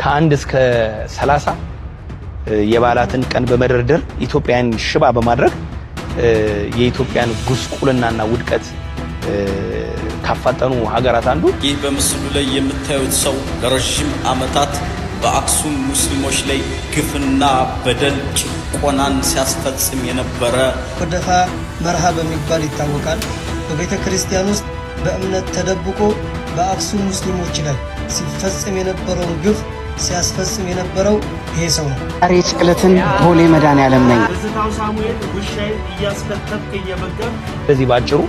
ከአንድ እስከ 30 የበዓላትን ቀን በመደርደር ኢትዮጵያን ሽባ በማድረግ የኢትዮጵያን ጉስቁልናና ውድቀት ካፋጠኑ ሀገራት አንዱ ይህ በምስሉ ላይ የምታዩት ሰው ለረጅም ዓመታት በአክሱም ሙስሊሞች ላይ ግፍና በደል ጭቆናን ሲያስፈጽም የነበረ ወደፋ መርሃ በሚባል ይታወቃል። በቤተ ክርስቲያን ውስጥ በእምነት ተደብቆ በአክሱም ሙስሊሞች ላይ ሲፈጽም የነበረውን ግፍ ሲያስፈጽም የነበረው ይሄ ሰው ነው። አሬ ጭቅለትን ቦሌ መድኃኔዓለም ነኝ። ዝታው ሳሙኤል ውሻይ እያስከተብክ እየመገብ በዚህ ባጭሩ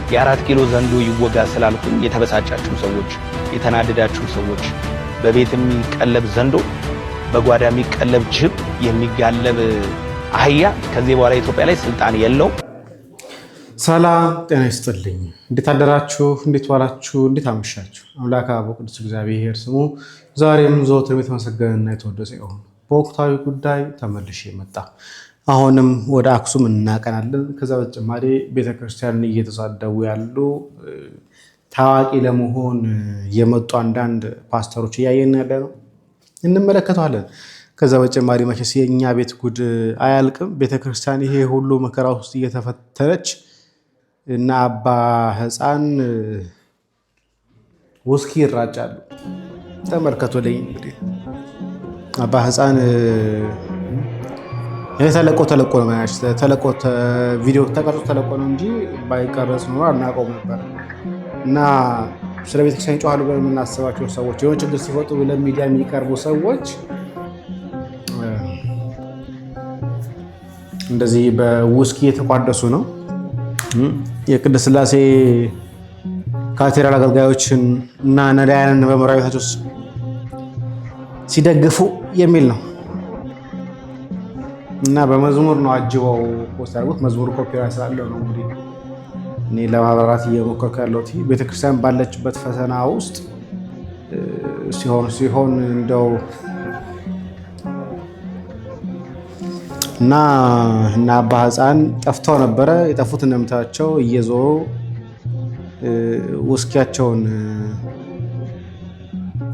የ4 ኪሎ ዘንዶ ይወጋ ስላልኩኝ የተበሳጫችሁ ሰዎች፣ የተናደዳችሁ ሰዎች፣ በቤት የሚቀለብ ዘንዶ፣ በጓዳ የሚቀለብ ጅብ፣ የሚጋለብ አህያ ከዚህ በኋላ ኢትዮጵያ ላይ ስልጣን የለው። ሰላም ጤና ይስጥልኝ። እንዴት አደራችሁ? እንዴት ዋላችሁ? እንዴት አመሻችሁ? አምላክ አብ ቅዱስ እግዚአብሔር ስሙ ዛሬም ዘወትርም የተመሰገነና የተወደሰ ይሁን። በወቅታዊ ጉዳይ ተመልሼ መጣ። አሁንም ወደ አክሱም እናቀናለን። ከዛ በተጨማሪ ቤተክርስቲያንን እየተሳደቡ ያሉ ታዋቂ ለመሆን የመጡ አንዳንድ ፓስተሮች እያየን ያለ ነው፣ እንመለከተዋለን። ከዛ በተጨማሪ መቼስ የኛ ቤት ጉድ አያልቅም። ቤተክርስቲያን ይሄ ሁሉ መከራ ውስጥ እየተፈተነች እና አባ ሕፃን ውስኪ ይራጫሉ። ተመልከቱልኝ እንግዲህ አባ ሕፃን ተለቆ ነው ማለት ተለቆ ቪዲዮ ተቀርጾ ተለቆ ነው እንጂ ባይቀረጽ ኖሮ አናውቀውም ነበር። እና ስለ ቤተክርስቲያን ጮሃሉ ብለን የምናስባቸው ሰዎች የሆነ ችግር ሲፈጥሩ ለሚዲያ የሚቀርቡ ሰዎች እንደዚህ በውስኪ የተቋደሱ ነው። የቅድስት ሥላሴ ካቴድራል አገልጋዮችን እና ነዳያንን በመራዊ ቤታቸው ሲደግፉ የሚል ነው እና በመዝሙር ነው አጅበው ፖስት ያደርጉት። መዝሙር ኮፒራይት ስላለው ነው እንግዲህ እኔ ለማብራራት እየሞከርኩ ያለሁት። ቤተክርስቲያን ባለችበት ፈተና ውስጥ ሲሆን እንደው እና አባ ሕፃን ጠፍተው ነበረ። የጠፉት እንደምታቸው እየዞሩ ውስኪያቸውን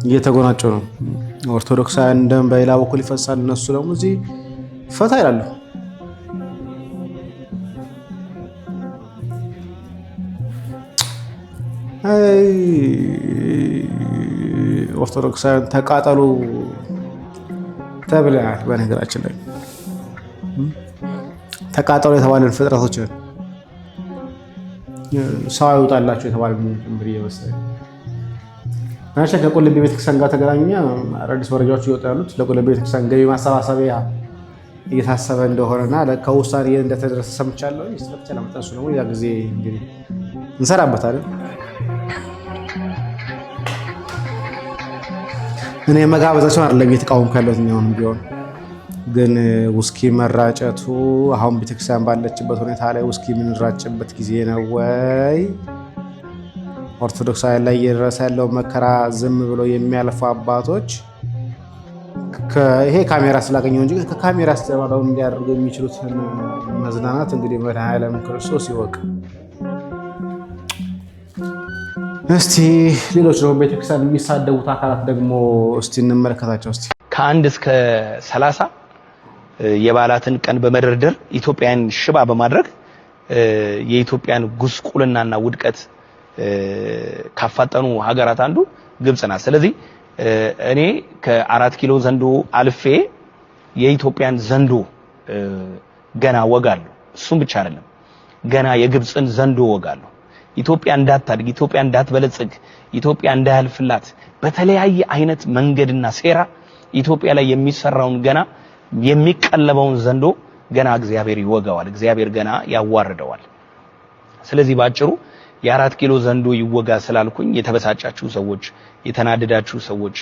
እየተጎናቸው ነው። ኦርቶዶክሳውያን እንደም በሌላ በኩል ይፈሳል፣ እነሱ ደግሞ እዚህ ፈታ ይላሉ። ኦርቶዶክሳውያን ተቃጠሉ ተብለናል። በነገራችን ላይ ተቃጠሉ የተባለን ፍጥረቶች ሰው አይወጣላቸው የተባለ ጭምር እየመሰለኝ ናቸው። ከቁልቢ ቤተክርስቲያን ጋር ተገናኘ አዳዲስ መረጃዎች እየወጡ ያሉት ለቁልቢ ቤተክርስቲያን ገቢ ማሰባሰቢያ እየታሰበ እንደሆነና ከውሳኔ እንደተደረሰ ሰምቻለሁ። ይስተካከለ ለማጣሱ ነው። ያ ጊዜ እንግዲህ እንሰራበታለን። እኔ መጋበዛቸው አይደለም የተቃወምኩ ያለሁት ነው ቢሆን ግን ውስኪ መራጨቱ አሁን ቤተክርስቲያን ባለችበት ሁኔታ ላይ ውስኪ የምንራጭበት ጊዜ ነው ወይ? ኦርቶዶክሳዊ ላይ እየደረሰ ያለው መከራ ዝም ብሎ የሚያልፉ አባቶች ይሄ ካሜራ ስላገኘው እንጂ ከካሜራ አስተባባው እንዲያደርጉ የሚችሉትን መዝናናት እንግዲህ መድኃኔዓለም ክርስቶስ ይወቅ። እስቲ ሌሎች ደግሞ ቤተክርስቲያን የሚሳደቡት አካላት ደግሞ እስቲ እንመለከታቸው። እስቲ ከአንድ እስከ 30 የበዓላትን ቀን በመደርደር ኢትዮጵያን ሽባ በማድረግ የኢትዮጵያን ጉስቁልናና ውድቀት ካፋጠኑ ሀገራት አንዱ ግብጽ ናት። ስለዚህ እኔ ከ4 ኪሎ ዘንዶ አልፌ የኢትዮጵያን ዘንዶ ገና ወጋለሁ። እሱም ብቻ አይደለም፣ ገና የግብጽን ዘንዶ ወጋለሁ። ኢትዮጵያ እንዳታድግ፣ ኢትዮጵያ እንዳትበለጽግ፣ ኢትዮጵያ እንዳያልፍላት በተለያየ አይነት መንገድና ሴራ ኢትዮጵያ ላይ የሚሰራውን ገና የሚቀለበውን ዘንዶ ገና እግዚአብሔር ይወጋዋል፣ እግዚአብሔር ገና ያዋርደዋል። ስለዚህ ባጭሩ የ4 ኪሎ ዘንዶ ይወጋ ስላልኩኝ የተበሳጫችሁ ሰዎች፣ የተናደዳችሁ ሰዎች፣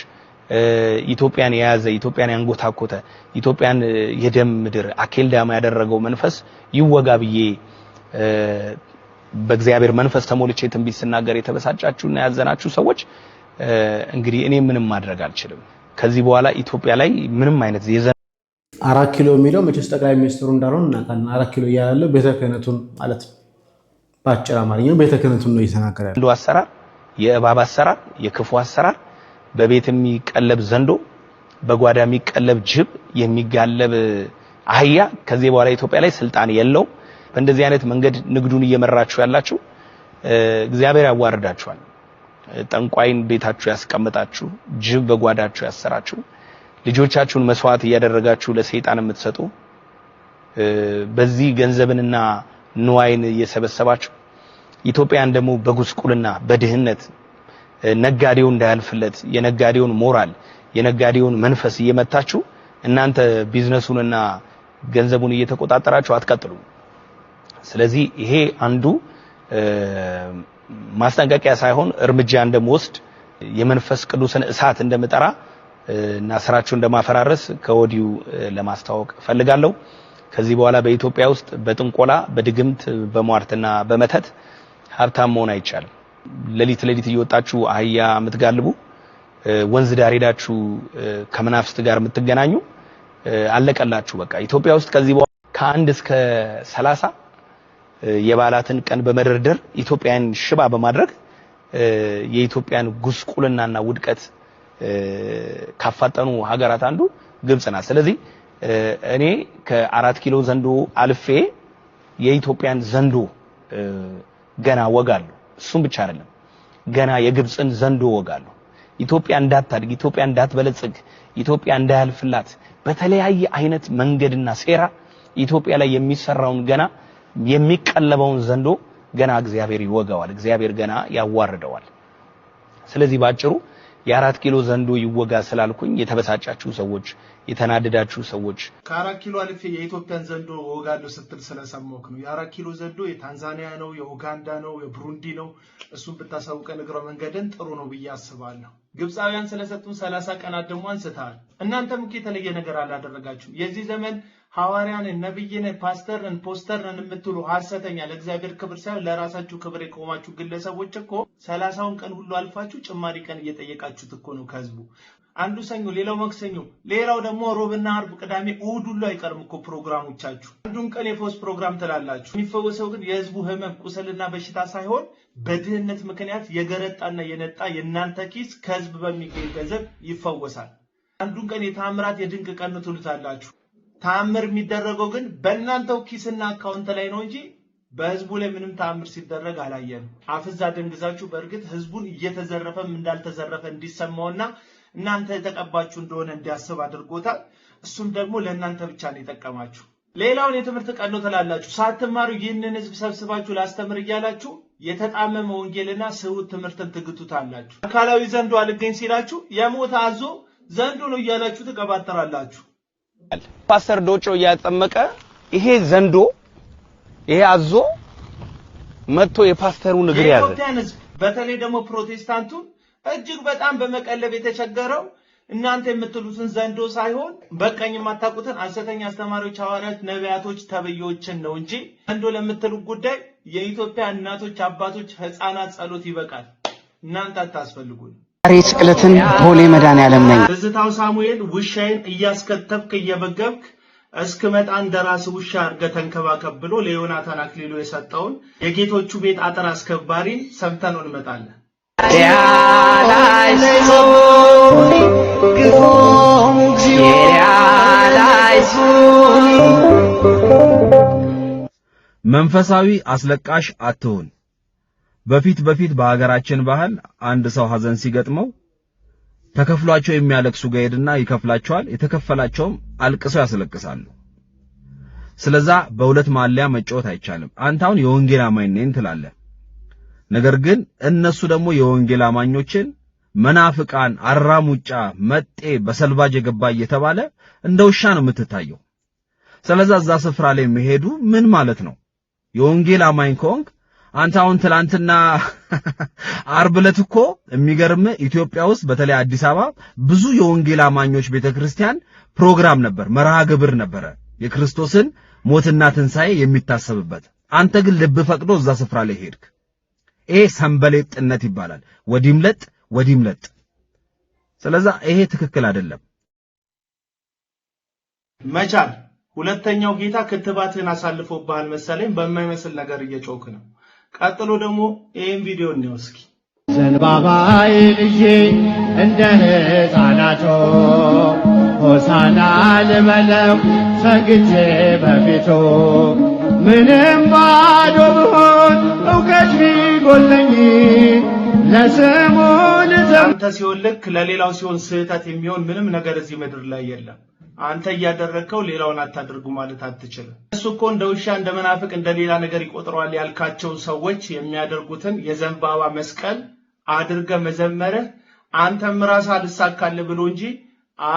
ኢትዮጵያን የያዘ ኢትዮጵያን ያንጎታኮተ ኢትዮጵያን የደም ምድር አኬልዳማ ያደረገው መንፈስ ይወጋ ብዬ በእግዚአብሔር መንፈስ ተሞልቼ ትንቢት ስናገር የተበሳጫችሁና ያዘናችሁ ሰዎች እንግዲህ እኔ ምንም ማድረግ አልችልም። ከዚህ በኋላ ኢትዮጵያ ላይ ምንም አይነት 4 ኪሎ የሚለው መቼስ ጠቅላይ ሚኒስትሩ እንዳልሆነ እናውቃለን። 4 ኪሎ እያለው ቤተ ክህነቱን ማለት ነው። በአጭር አማርኛ ቤተ ክህነቱን ነው እየተናገረ ያለው። አንዱ አሰራር የእባብ አሰራር የክፉ አሰራር በቤት የሚቀለብ ዘንዶ በጓዳ የሚቀለብ ጅብ የሚጋለብ አህያ ከዚህ በኋላ ኢትዮጵያ ላይ ስልጣን የለው። በእንደዚህ አይነት መንገድ ንግዱን እየመራችሁ ያላችሁ እግዚአብሔር ያዋርዳችኋል። ጠንቋይን ቤታችሁ ያስቀምጣችሁ ጅብ በጓዳችሁ ያሰራችሁ ልጆቻችሁን መስዋዕት እያደረጋችሁ ለሰይጣን የምትሰጡ በዚህ ገንዘብንና ንዋይን እየሰበሰባችሁ ኢትዮጵያን ደግሞ በጉስቁልና በድህነት ነጋዴው እንዳያልፍለት የነጋዴውን ሞራል የነጋዴውን መንፈስ እየመታችሁ እናንተ ቢዝነሱንና ገንዘቡን እየተቆጣጣራችሁ አትቀጥሉ። ስለዚህ ይሄ አንዱ ማስጠንቀቂያ ሳይሆን እርምጃ እንደምወስድ የመንፈስ ቅዱስን እሳት እንደምጠራ እና ስራችሁ እንደማፈራረስ ከወዲሁ ለማስተዋወቅ ፈልጋለሁ። ከዚህ በኋላ በኢትዮጵያ ውስጥ በጥንቆላ በድግምት በሟርትና በመተት ሀብታም መሆን አይቻልም። ለሊት እየወጣችሁ አህያ የምትጋልቡ ወንዝ ዳር ሄዳችሁ ከመናፍስት ጋር የምትገናኙ አለቀላችሁ። በቃ ኢትዮጵያ ውስጥ ከዚህ በኋላ ከ1 እስከ 30 የባላትን ቀን በመደርደር ኢትዮጵያን ሽባ በማድረግ የኢትዮጵያን ጉስቁልናና ውድቀት ካፋጠኑ ሀገራት አንዱ ግብጽ ናት። ስለዚህ እኔ ከ4 ኪሎ ዘንዶ አልፌ የኢትዮጵያን ዘንዶ ገና ወጋለሁ። እሱም ብቻ አይደለም ገና የግብጽን ዘንዶ ወጋለሁ። ኢትዮጵያ እንዳታድግ ኢትዮጵያ እንዳትበለጽግ ኢትዮጵያ እንዳያልፍላት በተለያየ አይነት መንገድና ሴራ ኢትዮጵያ ላይ የሚሰራውን ገና የሚቀለበውን ዘንዶ ገና እግዚአብሔር ይወጋዋል። እግዚአብሔር ገና ያዋርደዋል። ስለዚህ ባጭሩ የ4 ኪሎ ዘንዶ ይወጋ ስላልኩኝ የተበሳጫችሁ ሰዎች የተናደዳችሁ ሰዎች ከ4 ኪሎ አልፌ የኢትዮጵያን ዘንዶ ወጋለሁ ስትል ስለሰማሁክ ነው። የ4 ኪሎ ዘንዶ የታንዛኒያ ነው የኡጋንዳ ነው የብሩንዲ ነው። እሱን ብታሳውቀን እግረ መንገድን ጥሩ ነው ብዬ አስባለሁ። ግብፃውያን ስለሰጡን 30 ቀናት ደግሞ አንስተሃል። እናንተም እኮ የተለየ ነገር አላደረጋችሁ። የዚህ ዘመን ሐዋርያን ነብይን ፓስተርን ፖስተርን የምትሉ ሐሰተኛ ለእግዚአብሔር ክብር ሳይሆን ለራሳችሁ ክብር የቆማችሁ ግለሰቦች እኮ 30ውን ቀን ሁሉ አልፋችሁ ጭማሪ ቀን እየጠየቃችሁት እኮ ነው ከህዝቡ። አንዱ ሰኞ ሌላው ማክሰኞ ሌላው ደግሞ ሮብና አርብ ቅዳሜ እሑድ ሁሉ አይቀርም እኮ ፕሮግራሞቻችሁ። አንዱን ቀን የፈውስ ፕሮግራም ትላላችሁ። የሚፈወሰው ግን የህዝቡ ህመም ቁስልና በሽታ ሳይሆን በድህነት ምክንያት የገረጣና የነጣ የእናንተ ኪስ ከህዝብ በሚገኝ ገንዘብ ይፈወሳል። አንዱን ቀን የተአምራት የድንቅ ቀን ትሉታላችሁ። ተአምር የሚደረገው ግን በእናንተው ኪስና አካውንት ላይ ነው እንጂ በህዝቡ ላይ ምንም ተአምር ሲደረግ አላየንም። አፍዛ ደንግዛችሁ በእርግጥ ህዝቡን እየተዘረፈም እንዳልተዘረፈ እንዲሰማውና እናንተ የተቀባችሁ እንደሆነ እንዲያስብ አድርጎታል። እሱም ደግሞ ለእናንተ ብቻ ነው የጠቀማችሁ። ሌላውን የትምህርት ቀን ነው ትላላችሁ። ሳትማሩ ይህንን ህዝብ ሰብስባችሁ ላስተምር እያላችሁ የተጣመመ ወንጌልና ስሁት ትምህርትን ትግቱታላችሁ። አካላዊ ዘንዶ አልገኝ ሲላችሁ የሞተ አዞ ዘንዶ ነው እያላችሁ ትቀባጠራላችሁ። ፓስተር ዶጮ እያጠመቀ ይሄ ዘንዶ ይሄ አዞ መጥቶ የፓስተሩን እግር ያዘ። የኢትዮጵያን ህዝብ በተለይ ደግሞ ፕሮቴስታንቱን እጅግ በጣም በመቀለብ የተቸገረው እናንተ የምትሉትን ዘንዶ ሳይሆን በቀኝ የማታውቁትን ሐሰተኛ አስተማሪዎች፣ ሐዋርያት፣ ነቢያቶች ተብዮችን ነው እንጂ ዘንዶ ለምትሉት ጉዳይ የኢትዮጵያ እናቶች፣ አባቶች፣ ህፃናት ጸሎት ይበቃል። እናንተ አታስፈልጉን። ዛሬ ስቅለትን ቦሌ መድኃኔዓለም ነኝ። ትዝታው ሳሙኤል ውሻዬን እያስከተብክ እየበገብክ እስክመጣ እንደራስ ውሻ አድርገህ ተንከባከብ ብሎ ለዮናታን አክሊሉ የሰጠውን የጌቶቹ ቤት አጥር አስከባሪን ሰምተን እንመጣለን። መንፈሳዊ አስለቃሽ አትሁን። በፊት በሀገራችን ባህል አንድ ሰው ሐዘን ሲገጥመው ተከፍሏቸው የሚያለቅሱ ጋር ሄድና ይከፍላቸዋል። የተከፈላቸውም አልቅሰው ያስለቅሳሉ። ስለዛ በሁለት ማሊያ መጫወት አይቻልም። አንተ አሁን የወንጌል አማኝ ነኝ ትላለህ። ነገር ግን እነሱ ደግሞ የወንጌል አማኞችን መናፍቃን፣ አራሙጫ፣ መጤ፣ በሰልባጅ የገባ እየተባለ እንደ ውሻ ነው የምትታየው። ስለዛ እዛ ስፍራ ላይ መሄዱ ምን ማለት ነው? የወንጌል አማኝ ከሆንክ አንተ አሁን ትላንትና አርብ ዕለት እኮ የሚገርም ኢትዮጵያ ውስጥ በተለይ አዲስ አበባ ብዙ የወንጌል አማኞች ቤተክርስቲያን ፕሮግራም ነበር፣ መርሃ ግብር ነበረ የክርስቶስን ሞትና ትንሣኤ የሚታሰብበት። አንተ ግን ልብ ፈቅዶ እዛ ስፍራ ላይ ሄድክ። ይሄ ሰንበሌጥነት ይባላል። ወዲምለጥ። ስለዛ ይሄ ትክክል አይደለም። መቻል ሁለተኛው ጌታ ክትባትን አሳልፎብሃል መሰለኝ። በማይመስል ነገር እየጮክ ነው። ቀጥሎ ደግሞ ይሄን ቪዲዮ እንወስኪ ዘንባባዬ ልጄ እንደ ሕፃናቱ ሆሳና ልበለው ሰግጄ በፊቱ ምንም ባዶ ብሆን እውቀት ቢጎለኝ ለስሙ አንተ ሲሆን ልክ ለሌላው ሲሆን ስህተት የሚሆን ምንም ነገር እዚህ ምድር ላይ የለም። አንተ እያደረከው ሌላውን አታድርጉ ማለት አትችልም። እሱ እኮ እንደ ውሻ እንደ መናፍቅ እንደ ሌላ ነገር ይቆጥረዋል ያልካቸው ሰዎች የሚያደርጉትን የዘንባባ መስቀል አድርገ መዘመርህ አንተም ራስህ አልሳካልህ ብሎ እንጂ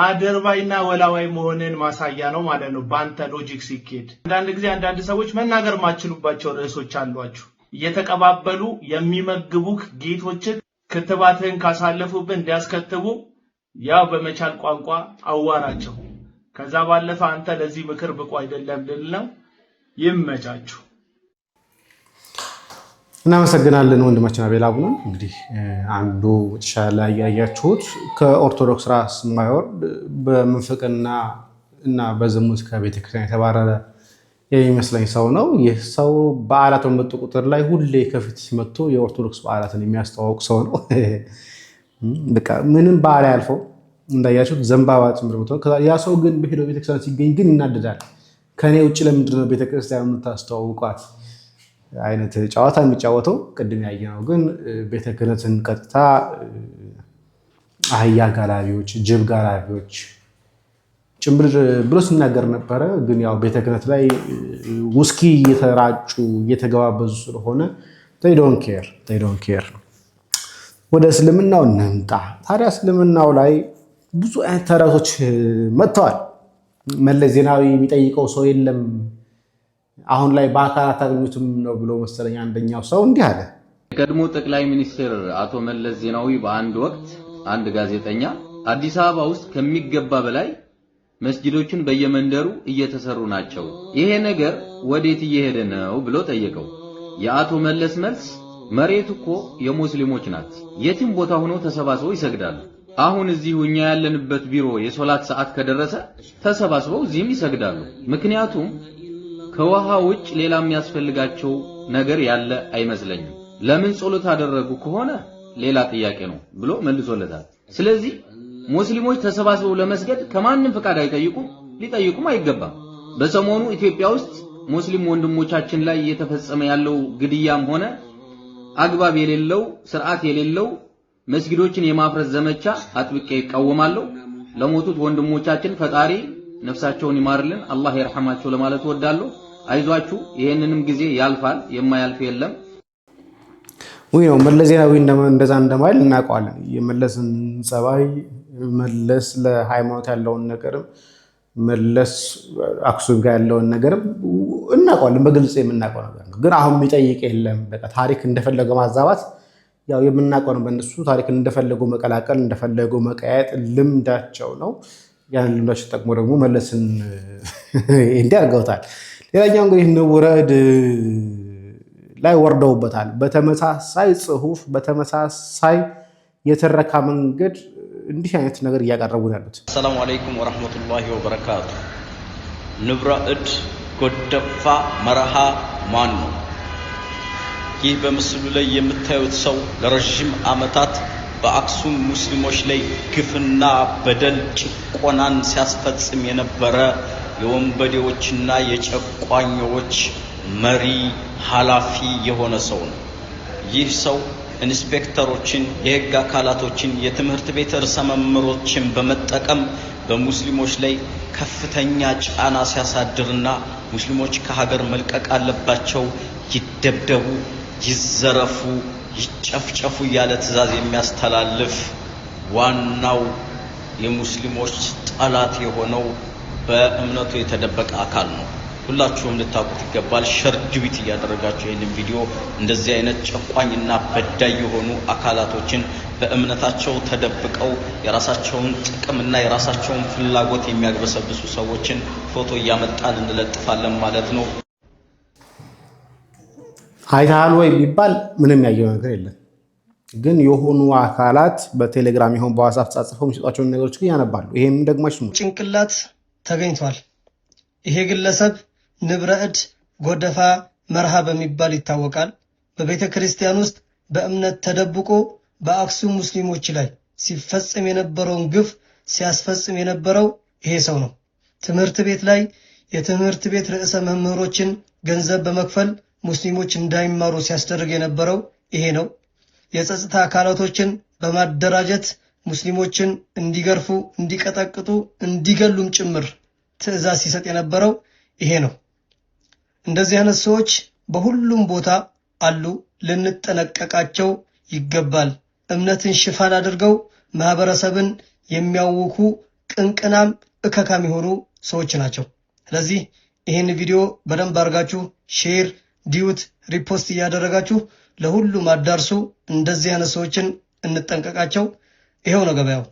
አድርባይና ወላዋይ መሆንን ማሳያ ነው ማለት ነው። ባንተ ሎጂክ ሲኬድ አንዳንድ ጊዜ አንዳንድ ሰዎች መናገር ማችሉባቸው ርዕሶች አሏችሁ። እየተቀባበሉ የሚመግቡክ ጌቶች ክትባትህን ካሳለፉብህ እንዲያስከትቡ ያው በመቻል ቋንቋ አዋራቸው። ከዛ ባለፈ አንተ ለዚህ ምክር ብቁ አይደለም ልል ነው። ይመቻችሁ። እናመሰግናለን ወንድማችን አቤል አቡነ። እንግዲህ አንዱ ተሻለ ያያችሁት ከኦርቶዶክስ ራስ የማይወርድ በምንፍቅና እና በዝሙት ከቤተክርስቲያን የተባረረ የሚመስለኝ ሰው ነው። ይህ ሰው በዓላት በመጡ ቁጥር ላይ ሁሌ ከፊት መጥቶ የኦርቶዶክስ በዓላትን የሚያስተዋውቅ ሰው ነው። በቃ ምንም በዓል ያልፈው እንዳያችሁት ዘንባባ ጭምር መጥቶ ያ ሰው ግን በሄደው ቤተክርስቲያን ሲገኝ ግን ይናደዳል። ከኔ ውጭ ለምንድን ነው ቤተክርስቲያን የምታስተዋውቋት አይነት ጨዋታ የሚጫወተው። ቅድም ያየነው ግን ቤተ ክህነትን ቀጥታ አህያ ጋላቢዎች፣ ጅብ ጋላቢዎች ጭምር ብሎ ሲናገር ነበረ። ግን ያው ቤተ ክህነት ላይ ውስኪ እየተራጩ እየተገባበዙ ስለሆነ they don't care። ወደ እስልምናው እንምጣ። ታዲያ እስልምናው ላይ ብዙ አይነት ተረቶች መጥተዋል። መለስ ዜናዊ የሚጠይቀው ሰው የለም አሁን ላይ በአካል አታገኙትም ነው ብሎ መሰለኝ አንደኛው ሰው እንዲህ አለ። የቀድሞ ጠቅላይ ሚኒስትር አቶ መለስ ዜናዊ በአንድ ወቅት አንድ ጋዜጠኛ አዲስ አበባ ውስጥ ከሚገባ በላይ መስጊዶችን በየመንደሩ እየተሰሩ ናቸው፣ ይሄ ነገር ወዴት እየሄደ ነው ብሎ ጠየቀው። የአቶ መለስ መልስ መሬቱ እኮ የሙስሊሞች ናት፣ የትም ቦታ ሆኖ ተሰባስበው ይሰግዳሉ። አሁን እዚሁ እኛ ያለንበት ቢሮ የሶላት ሰዓት ከደረሰ ተሰባስበው እዚህም ይሰግዳሉ። ምክንያቱም ከውሃ ውጭ ሌላ የሚያስፈልጋቸው ነገር ያለ አይመስለኝም። ለምን ጸሎት አደረጉ ከሆነ ሌላ ጥያቄ ነው ብሎ መልሶለታል። ስለዚህ ሙስሊሞች ተሰባስበው ለመስገድ ከማንም ፍቃድ አይጠይቁም፣ ሊጠይቁም አይገባም። በሰሞኑ ኢትዮጵያ ውስጥ ሙስሊም ወንድሞቻችን ላይ እየተፈጸመ ያለው ግድያም ሆነ አግባብ የሌለው ስርዓት የሌለው መስጊዶችን የማፍረስ ዘመቻ አጥብቄ ይቃወማለሁ። ለሞቱት ወንድሞቻችን ፈጣሪ ነፍሳቸውን ይማርልን፣ አላህ ይርሐማቸው ለማለት ወዳለሁ። አይዟችሁ፣ ይሄንንም ጊዜ ያልፋል፣ የማያልፍ የለም። ወይ ነው መለስ ዜናዊ እንደዛ እንደማይል እናውቀዋለን። የመለስን ጸባይ፣ መለስ ለሃይማኖት ያለውን ነገር፣ መለስ አክሱም ጋር ያለውን ነገር እናውቀዋለን። በግልጽ የምናውቀው ነገር ነው። ግን አሁን የሚጠይቅ የለም። በቃ ታሪክ እንደፈለገው ማዛባት ያው የምናውቀው ነው። በእነሱ ታሪክ እንደፈለገው መቀላቀል እንደፈለገው መቀያየጥ ልምዳቸው ነው። ያን ልምዳቸው ተጠቅሞ ደግሞ መለስን እንዲህ አድርገውታል። ሌላኛው እንግዲህ ንውረድ ላይ ወርደውበታል። በተመሳሳይ ጽሁፍ በተመሳሳይ የተረካ መንገድ እንዲህ አይነት ነገር እያቀረቡ ያሉት። ሰላም አለይኩም ወራህመቱላሂ ወበረካቱ። ንብረእድ ጎደፋ መርሃ ማን ነው? ይህ በምስሉ ላይ የምታዩት ሰው ለረጅም ዓመታት በአክሱም ሙስሊሞች ላይ ግፍና በደል ጭቆናን ሲያስፈጽም የነበረ የወንበዴዎችና የጨቋኞች መሪ ኃላፊ የሆነ ሰው ነው። ይህ ሰው ኢንስፔክተሮችን፣ የህግ አካላቶችን፣ የትምህርት ቤት ርዕሰ መምህሮችን በመጠቀም በሙስሊሞች ላይ ከፍተኛ ጫና ሲያሳድርና ሙስሊሞች ከሀገር መልቀቅ አለባቸው፣ ይደብደቡ፣ ይዘረፉ፣ ይጨፍጨፉ ያለ ትዕዛዝ የሚያስተላልፍ ዋናው የሙስሊሞች ጠላት የሆነው በእምነቱ የተደበቀ አካል ነው። ሁላችሁም ልታውቁት ይገባል። ሸር ዲዊት እያደረጋችሁ ይህንን ቪዲዮ እንደዚህ አይነት ጨቋኝና በዳይ የሆኑ አካላቶችን በእምነታቸው ተደብቀው የራሳቸውን ጥቅምና የራሳቸውን ፍላጎት የሚያግበሰብሱ ሰዎችን ፎቶ እያመጣን እንለጥፋለን ማለት ነው። አይተሃል ወይ ቢባል ምንም ያየው ነገር የለም። ግን የሆኑ አካላት በቴሌግራም ይሁን በዋትስአፕ ተጻጽፈው የሚሰጧቸውን ነገሮች ግን ያነባሉ። ይሄም ደግሞ ጭንቅላት ተገኝቷል። ይሄ ግለሰብ ንብረእድ ጎደፋ መርሃ በሚባል ይታወቃል። በቤተ ክርስቲያን ውስጥ በእምነት ተደብቆ በአክሱም ሙስሊሞች ላይ ሲፈጽም የነበረውን ግፍ ሲያስፈጽም የነበረው ይሄ ሰው ነው። ትምህርት ቤት ላይ የትምህርት ቤት ርዕሰ መምህሮችን ገንዘብ በመክፈል ሙስሊሞች እንዳይማሩ ሲያስደርግ የነበረው ይሄ ነው። የጸጥታ አካላቶችን በማደራጀት ሙስሊሞችን እንዲገርፉ፣ እንዲቀጠቅጡ፣ እንዲገሉም ጭምር ትዕዛዝ ሲሰጥ የነበረው ይሄ ነው። እንደዚህ አይነት ሰዎች በሁሉም ቦታ አሉ። ልንጠነቀቃቸው ይገባል። እምነትን ሽፋን አድርገው ማህበረሰብን የሚያውኩ ቅንቅናም እከካም የሆኑ ሰዎች ናቸው። ስለዚህ ይህን ቪዲዮ በደንብ አድርጋችሁ ሼር፣ ዲዩት፣ ሪፖስት እያደረጋችሁ ለሁሉም አዳርሱ። እንደዚህ አይነት ሰዎችን እንጠንቀቃቸው። ይሄው ነው ገበያው።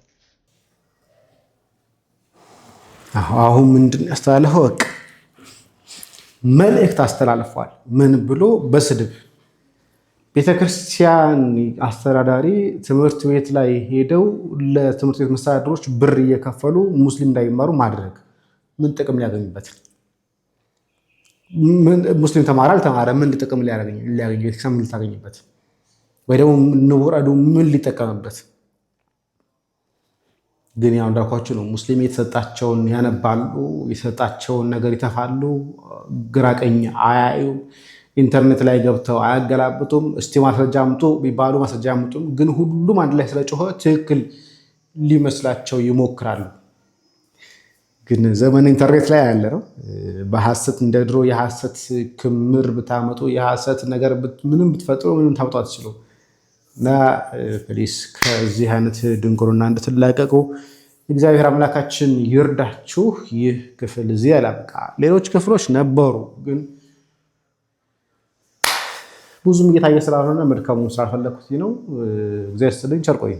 አሁን ምንድን ያስተላለፈው በቃ መልእክት አስተላልፏል። ምን ብሎ? በስድብ ቤተክርስቲያን አስተዳዳሪ ትምህርት ቤት ላይ ሄደው ለትምህርት ቤት መስተዳድሮች ብር እየከፈሉ ሙስሊም እንዳይማሩ ማድረግ ምን ጥቅም ሊያገኙበት? ሙስሊም ተማረ አልተማረ ምን ጥቅም ሊያገኝ ቤተክርስቲያን ምን ልታገኝበት? ወይ ደግሞ ንቡራዱ ምን ሊጠቀምበት? ግን ያው እንዳልኳችሁ ነው። ሙስሊም የተሰጣቸውን ያነባሉ፣ የተሰጣቸውን ነገር ይተፋሉ፣ ግራቀኝ አያዩ፣ ኢንተርኔት ላይ ገብተው አያገላብጡም። እስቲ ማስረጃ አምጡ ቢባሉ ማስረጃ አምጡም። ግን ሁሉም አንድ ላይ ስለጮኸ ትክክል ሊመስላቸው ይሞክራሉ። ግን ዘመን ኢንተርኔት ላይ ያለ ነው። በሐሰት እንደ ድሮ የሐሰት ክምር ብታመጡ የሐሰት ነገር ምንም ብትፈጥሩ ምንም ታመጡ አትችሉም። እና ፕሊስ ከዚህ አይነት ድንቁርና እንድትላቀቁ እግዚአብሔር አምላካችን ይርዳችሁ። ይህ ክፍል እዚህ ያላበቃ፣ ሌሎች ክፍሎች ነበሩ፣ ግን ብዙም እየታየ ስላልሆነ መድከሙን ስላልፈለኩት ነው። እግዚአብሔር ይስጥልኝ። ቸር ቆዩ።